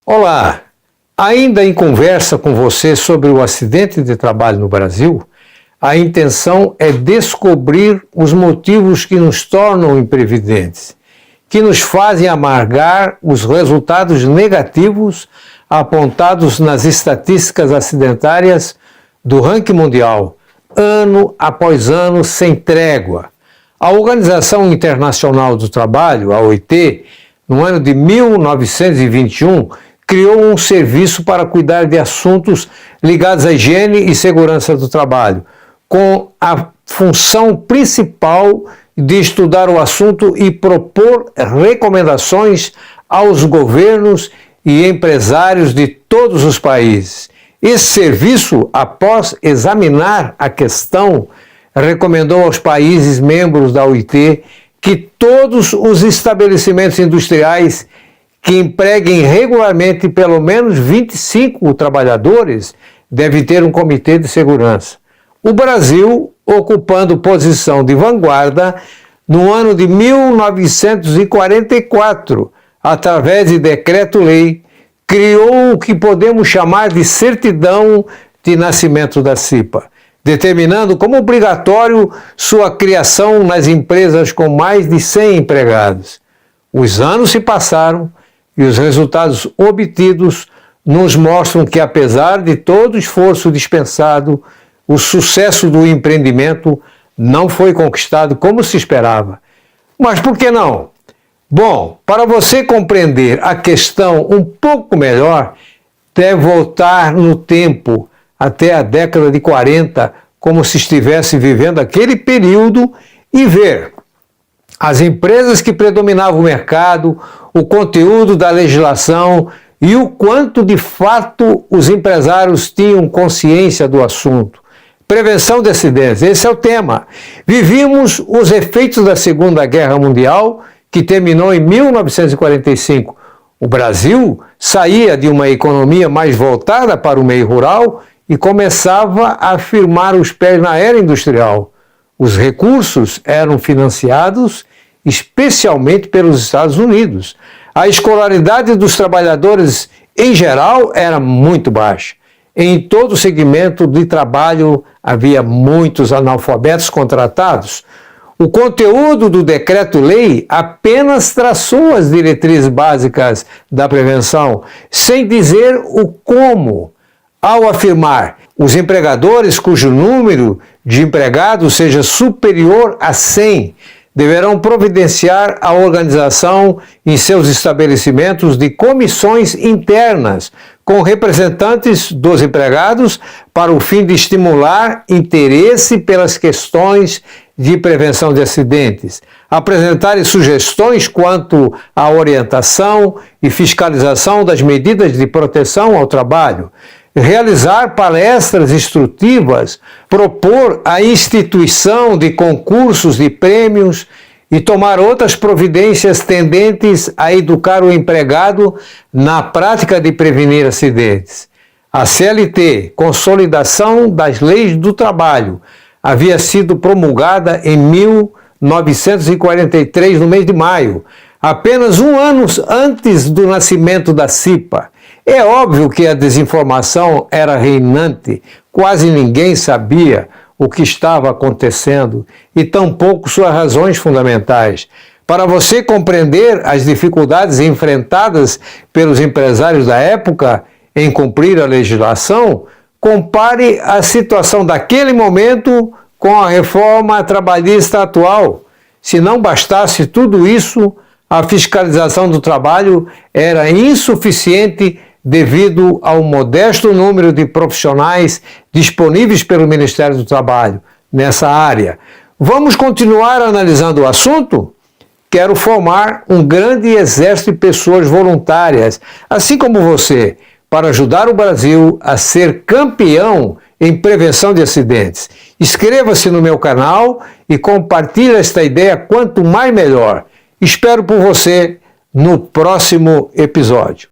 Olá! Ainda em conversa com você sobre o acidente de trabalho no Brasil, a intenção é descobrir os motivos que nos tornam imprevidentes, que nos fazem amargar os resultados negativos apontados nas estatísticas acidentárias do ranking mundial, ano após ano sem trégua. A Organização Internacional do Trabalho, a OIT, no ano de 1921, criou um serviço para cuidar de assuntos ligados à higiene e segurança do trabalho, com a função principal de estudar o assunto e propor recomendações aos governos e empresários de todos os países. Esse serviço, após examinar a questão, recomendou aos países membros da OIT que todos os estabelecimentos industriais que empreguem regularmente pelo menos 25 trabalhadores devem ter um comitê de segurança. O Brasil, ocupando posição de vanguarda, no ano de 1944, através de decreto-lei, criou o que podemos chamar de certidão de nascimento da CIPA, determinando como obrigatório sua criação nas empresas com mais de 100 empregados. Os anos se passaram e os resultados obtidos nos mostram que, apesar de todo o esforço dispensado, o sucesso do empreendimento não foi conquistado como se esperava. Mas por que não? Bom, para você compreender a questão um pouco melhor, deve voltar no tempo até a década de 40, como se estivesse vivendo aquele período, e ver as empresas que predominavam o mercado, o conteúdo da legislação e o quanto de fato os empresários tinham consciência do assunto. Prevenção de acidentes, esse é o tema. Vivíamos os efeitos da Segunda Guerra Mundial, que terminou em 1945. O Brasil saía de uma economia mais voltada para o meio rural e começava a firmar os pés na era industrial. Os recursos eram financiados especialmente pelos Estados Unidos. A escolaridade dos trabalhadores, em geral, era muito baixa. Em todo o segmento de trabalho havia muitos analfabetos contratados. O conteúdo do decreto-lei apenas traçou as diretrizes básicas da prevenção, sem dizer o como. Ao afirmar, os empregadores cujo número de empregados seja superior a 100 deverão providenciar a organização em seus estabelecimentos de comissões internas com representantes dos empregados para o fim de estimular interesse pelas questões de prevenção de acidentes, apresentarem sugestões quanto à orientação e fiscalização das medidas de proteção ao trabalho, realizar palestras instrutivas, propor a instituição de concursos e prêmios e tomar outras providências tendentes a educar o empregado na prática de prevenir acidentes. A CLT, Consolidação das Leis do Trabalho, havia sido promulgada em 1943, no mês de maio, apenas um ano antes do nascimento da CIPA. É óbvio que a desinformação era reinante, quase ninguém sabia o que estava acontecendo e tampouco suas razões fundamentais. Para você compreender as dificuldades enfrentadas pelos empresários da época em cumprir a legislação, compare a situação daquele momento com a reforma trabalhista atual. Se não bastasse tudo isso, a fiscalização do trabalho era insuficiente devido ao modesto número de profissionais disponíveis pelo Ministério do Trabalho nessa área. Vamos continuar analisando o assunto? Quero formar um grande exército de pessoas voluntárias, assim como você, para ajudar o Brasil a ser campeão em prevenção de acidentes. Inscreva-se no meu canal e compartilhe esta ideia quanto mais melhor. Espero por você no próximo episódio.